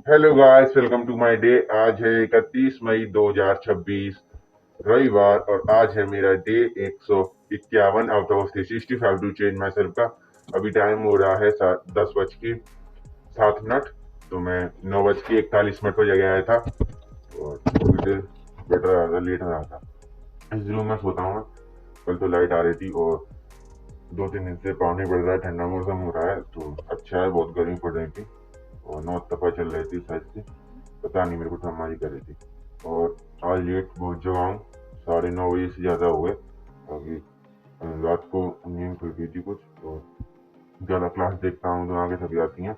Hello guys, welcome to my day. आज है 31 मई 2026 रविवार और आज है मेरा day 151 out of 365 to change myself का। अभी टाइम हो रहा है 10:07। तो मैं 9:41 पर जगह आया था और थोड़ी देर बेटर रहा था, लेट रहा था। इस रूम में सोता हूँ मैं। कल तो लाइट आ रही थी और 2-3 दिन से पानी बढ़ रहा है, ठंडा मौसम हो रहा है तो अच्छा है। बहुत गर्मी पड़ रही थी और 9 तपा चल रही थी शायद से, पता नहीं, मेरे को तो अम्मा जी कर रही थी। और आज लेट बहुत जगा हूँ, 9:30 बजे से ज़्यादा हो गए। अभी रात को नींद खुल गई थी कुछ, और ज़्यादा क्लास देखता हूँ तो आगे थक जाती हैं,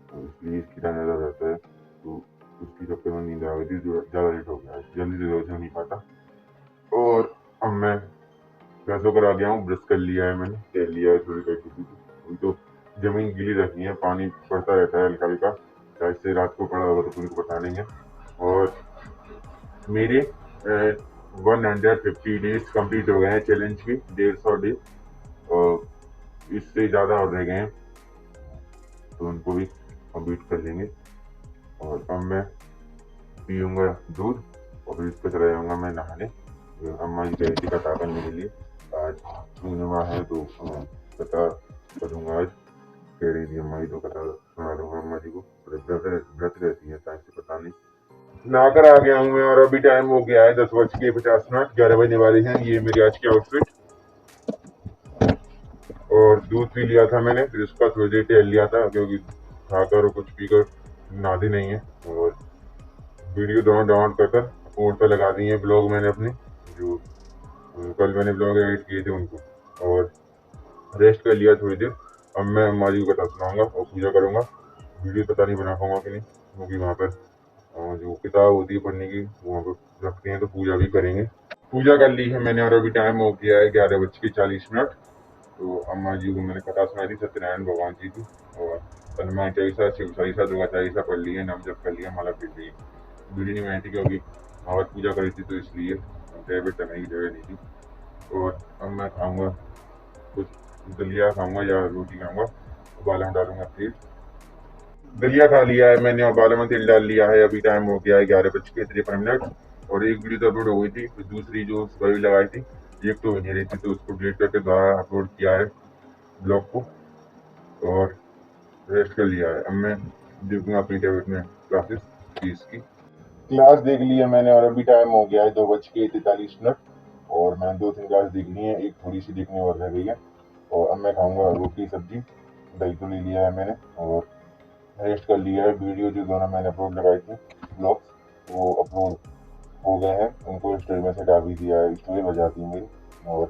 तो इसलिए इसकी टाइम ज़्यादा रहता है। तो उसकी चक्कर में नींद आ गई थी, जो ज़्यादा लेट हो गया, जल्दी से जल्दी नहीं पाता। और अब मैं फ्रेश होकर आ गया हूँ, ब्रश कर लिया है मैंने, टहल लिया है, थोड़ी कर चुकी थी। अभी तो जमीन गीली रखी है, पानी पड़ता रहता है हल्का हल्का, शायद से रात को पड़ा होगा तो मुझे पता नहीं है। और मेरे 150 डेज कंप्लीट हो गए हैं चैलेंज की, 150 डे, और इससे ज़्यादा और रह गए हैं तो उनको भी कंप्लीट कर लेंगे। और अब मैं पीऊँगा दूध और फिर इसको चला जाऊँगा मैं नहाने। अम्मा जी कह रही थी कथा करने के लिए, आज पूर्णिमा है तो कथा करूँगा आज। कह रही थी अम्मा जी तो कथा सुना दूंगा अम्मा जी को, व्रत रहती है टाइम से, पता नहीं। नहाकर आ गया हूँ मैं और अभी टाइम हो गया है 10:50, 11 बजने वाले हैं। ये मेरी आज की आउटफिट। और दूध पी लिया था मैंने, फिर उसका थोड़ी देर टहल लिया था क्योंकि खाकर और कुछ पीकर नहाती नहीं है। और वीडियो डाउनलोड कर कर फोन पर लगा दी है ब्लॉग मैंने अपने, जो कल मैंने ब्लॉग एडिट किए थे उनको। और रेस्ट कर लिया थोड़ी देर। अब मैं अम्मा जी को कथा सुनाऊंगा और पूजा करूंगा। वीडियो पता नहीं बना पाऊंगा कि नहीं, क्योंकि वहाँ पर जो किताब होती है पढ़ने की वहाँ पर रखते हैं, तो पूजा भी करेंगे। पूजा कर ली है मैंने और अभी टाइम हो गया है 11:40। तो अम्मा जी को मैंने कथा सुनाई थी सत्यनारायण भगवान जी की। और हनुमान चालीसा, शिव चालीसा, दुर्गा चालीसा पढ़ ली है, नाम जप कर लिया, माला पीट ली। वीडियो नहीं बनाई थी क्योंकि महावत पूजा करी थी तो इसलिए डेबिट करने की जगह नहीं थी। और अब मैं खाऊंगा कुछ, दलिया खाऊंगा या रोटी खाऊंगा, उबाला में डालूंगा तेल। दलिया खा लिया है मैंने और बालों में तेल डाल लिया है। अभी टाइम हो गया है 11:53। और एक वीडियो तो अपलोड हो गई थी, फिर दूसरी जो सुबह लगाई थी, एक तो नहीं रही थी तो उसको डिलीट करके दोबारा अपलोड किया है ब्लॉग को। और रेस्ट कर लिया है। अब मैं देखूंगा अपनी टैबलेट में क्लासेस फीस की। क्लास देख ली है मैंने और अभी टाइम हो गया है 2:43। और मैंने 2-3 क्लास देख ली है, एक थोड़ी सी देखने और रह गई है। और अब मैं खाऊंगा रोटी सब्जी, दही तो ले लिया है मैंने। और रेस्ट कर लिया है। वीडियो जो दोनों मैंने अपलोड लगाई थी ब्लॉग्स, वो अपलोड हो गए हैं, उनको स्टोरी में से डाल भी दिया है, स्टोरी बजा दी मेरी। और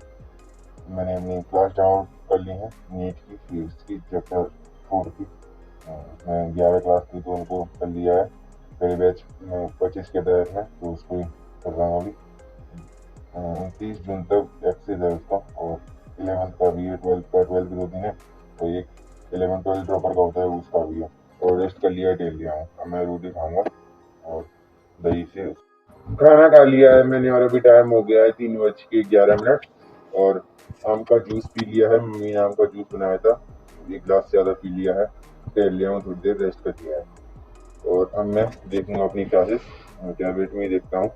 मैंने अपनी क्लास डाउन कर ली है, नीट की, फिजिक्स की, चैप्टर 4 की। उसमें 11 क्लास थी तो उनको कर लिया है। पहले बैच में 25 के तहत है तो उसको ही कर रहा हूँ अभी। 29 जून तक एक्सेस है उसका। और 11th का भी है, 12th का, 12th के 2 दिन है, तो एक 11 12 ड्रॉपर का होता है उसका भी है। और रेस्ट कर लिया, टेल लिया हूँ। अब मैं रोटी खाऊंगा और दही से। खाना खा लिया है मैंने और अभी टाइम हो गया है 3:11। और आम का जूस पी लिया है, मम्मी ने आम का जूस बनाया था, 1 गिलास से ज़्यादा पी लिया है। टहल लिया हूँ, थोड़ी देर रेस्ट कर लिया है। और अब मैं देखूंगा अपनी क्लासेस, टैबलेट में ही देखता हूँ।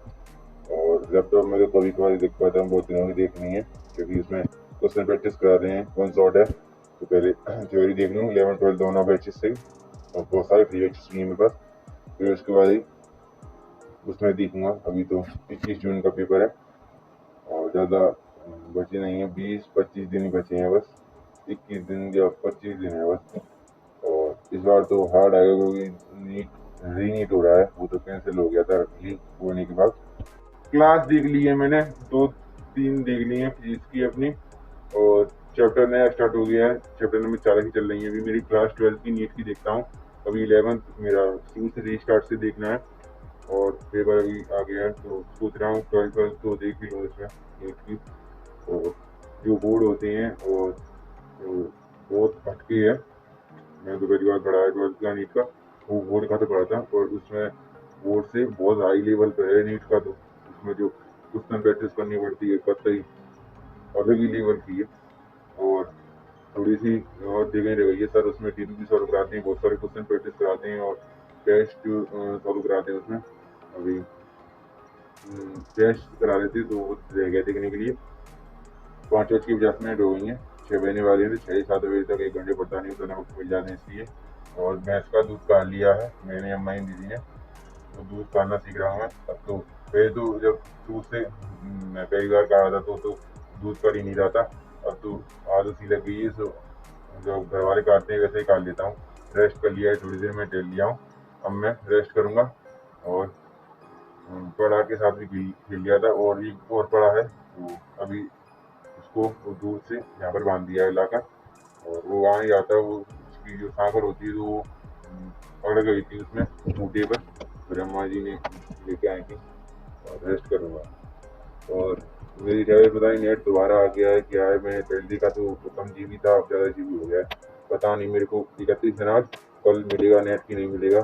और लैपटॉप में तो कभी कभार देख पाता हूँ, बहुत दिनों की देखनी है क्योंकि उसमें क्वेश्चन प्रैक्टिस करा रहे हैं, कौन शॉर्ट है तो पहले थ्योरी देख लूँ 11 12 दोनों बैचेस से ही। और बहुत सारे फ्री बैचेस भी हैं मेरे पास, फिर उसके बाद ही उसमें देखूंगा। अभी तो 21 जून का पेपर है और ज़्यादा बचे नहीं है, 20-25 दिन ही बचे हैं बस, 21 दिन या 25 दिन है बस। और इस बार तो हार्ड आएगा क्योंकि नीट रीनीट हो रहा है, वो तो कैंसिल हो गया था लीक होने के बाद। क्लास देख ली है मैंने, 2-3 देख ली है फिजिक्स की अपनी। और चैप्टर नया स्टार्ट हो गया है, चैप्टर नंबर 4 की चल रही है अभी मेरी। क्लास 12 की नीट की देखता हूँ। अभी 11th मेरा शुरू से रीस्टार्ट से देखना है। और पेपर अभी आ गया है तो सोच रहा हूँ 12 तो देख ही लूँ इसमें नीट की। और जो बोर्ड होते हैं और तो बहुत हटके है। मैं तो पहली बार पढ़ा है 12th का नीट का, वो बोर्ड का तो पढ़ा था। और उसमें बोर्ड से बहुत हाई लेवल पर है नीट का, तो उसमें जो क्वेश्चन प्रैक्टिस करनी पड़ती है कतई अलग ही लेवल की है। और थोड़ी सी और जगह रह गई है सर, उसमें टीपी सॉल्व कराते हैं, बहुत सारे क्वेश्चन प्रैक्टिस कराते हैं और टेस्ट चालू कराते हैं उसमें। अभी टेस्ट करा रहे थे तो वो रह गया देखने के लिए। 5:50 हो गई हैं, 6 बजने वाली है, तो 6-7 बजे तक 1 घंटे पड़ता नहीं, उतना वक्त मिल जाते हैं इसलिए। और भैंस का दूध काढ़ लिया है मैंने, अम्मा ही दीदी ने, तो दूध काढ़ना सीख रहा हूँ मैं अब तो। पहले तो जब दूध से मैं पहली बार काढ़ा था तो दूध काढ़ ही नहीं रहा था। अब तो आदत सी लग गई है, तो जो घर वाले काटते हैं वैसे ही काट लेता हूँ। रेस्ट कर लिया है, थोड़ी देर में टेल लिया हूँ, अब मैं रेस्ट करूँगा। और पड़ा के साथ भी खेल लिया था, और एक और पड़ा है तो अभी उसको वो दूर से यहाँ पर बांध दिया है लाकर, और वो वहाँ ही आता है। वो उसकी जो सांकर होती है तो वो अड़ गई थी उसमें खूंटे पर, फिर अम्मा जी ने लेके आई थी, और रेस्ट करूँगा। और मेरी ड्राइवर पता नहीं नेट दोबारा आ गया है क्या है, मैंने पहले देखा तो कम जीबी था, अब ज़्यादा जीबी हो गया है, पता नहीं मेरे को 31 दिनार कल मिलेगा नेट की नहीं मिलेगा।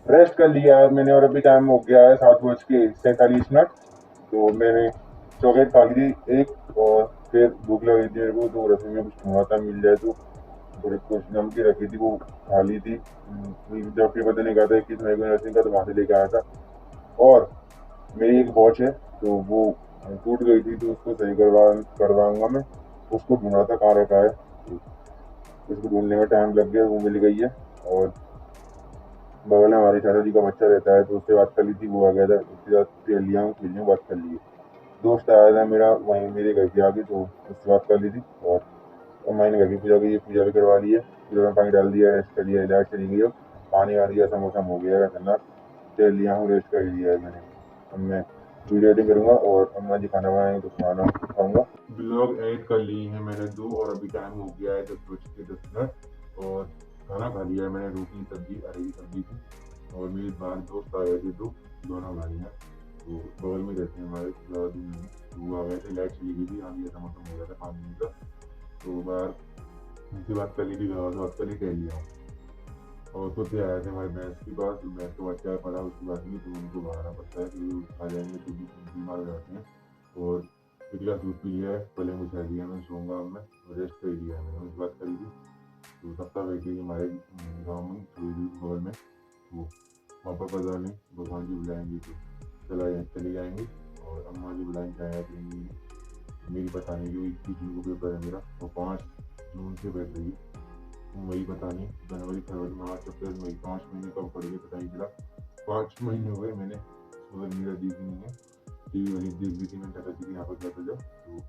रेस्ट कर लिया है मैंने, और अभी टाइम हो गया है 7:47। तो मैंने चॉकलेट खा ली थी एक, और फिर भूख लगी थी मेरे को, तो रसोई में कुछ ढूंढा था मिल जाए तो, थोड़ी कुछ नमकीन रखी थी वो खा ली थी। जब कि पता नहीं कहा था 21 मई को नर्सिंग का, तो वहाँ से लेके आया था। और मेरी एक वॉच है तो वो टूट गई थी, तो उसको सही करवाऊंगा मैं, उसको ढूंढा था कहाँ रखा है, तो उसको ढूंढने में टाइम लग गया, वो मिल गई है। और बगल में हमारे चाचा जी का बच्चा रहता है, तो उससे बात कर ली थी, वो आ गया था, उसके साथ खेल लिया हूँ, बात कर ली। दोस्त आया था मेरा वहीं मेरे घर के आगे, तो उससे बात कर ली थी। और मैंने घर की पूजा की, पूजा भी करवा ली है, पूजा में पानी डाल दिया, रेस्ट कर लिया, लाइट चली गई हो, पानी आ दिया, समोसा हो गया है ठंडा, तेल लिया हूँ, रेस्ट कर लिया है मैंने। अब मैं वीडियो एडिटिंग करूँगा, और अम्मा जी खाना बनाएंगे तो खाना खाऊंगा। ब्लॉग एडिट कर ली है मैंने 2, और अभी टाइम हो गया है 10:10, और खाना खा लिया है मैंने, रोटी सब्जी अरबी की सब्जी थी। और मेरे बाहर दोस्त आए थे, तो दोनों भाई हैं, तो बगल में रहते हैं हमारे, ज़्यादा दूर नहीं। तो वो आ गए थे, लाइट चली गई थी, आंधी ऐसा मौसम हो गया था 5 मिनट का, तो बाहर उनसे बात कर ली थी, घर से बात कर ली, कह लिया हूँ। और खुद से आए थे हमारे भैंस के पास, भैंस का बच्चा पड़ा, उसकी बात नहीं, तो उनको बाहर आना पड़ता है, तो खा जाएंगे तो बीमार हो जाते हैं। और एक गिलास दूध पी लिया है, पहले मुझे लिया, मैं सोऊंगा, मैं रेस्ट कर लिया है, मैंने उनसे बात करी थी। तो सप्ताह बैठी थी हमारे गाँव में थोड़ी दूर बगल में, वो वहाँ पर पता नहीं भगवान जी बुलाएंगे तो चले जाएंगे, और अम्मा जी बुलाएंगे आया करेंगी। मेरी पता नहीं, जो 21 जून को पेपर है मेरा, वो 5 जून से बैठ रही, वही पता नहीं जनवरी फरवरी मार्च अप्रैल मई 5 महीने कब पड़ गए पता नहीं चला। 5 महीने हो गए मैंने सोशल मीडिया देखी नहीं है, टीवी वाली देख ली थी मैंने, चाचा जी यहाँ पर जाता जाओ, तो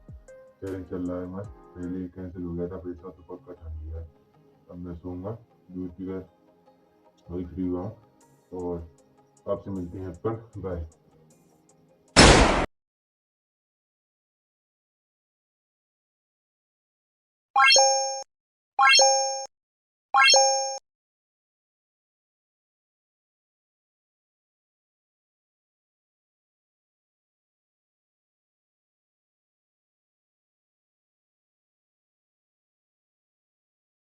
चैलेंज चल रहा है मस्त। पहले कैंसिल हो गया था, पैसा तो पक्का ठा लिया है। अब मैं सोऊंगा, दूध पीकर वही फ्री हुआ हूँ, और आपसे मिलते हैं पर, बाय।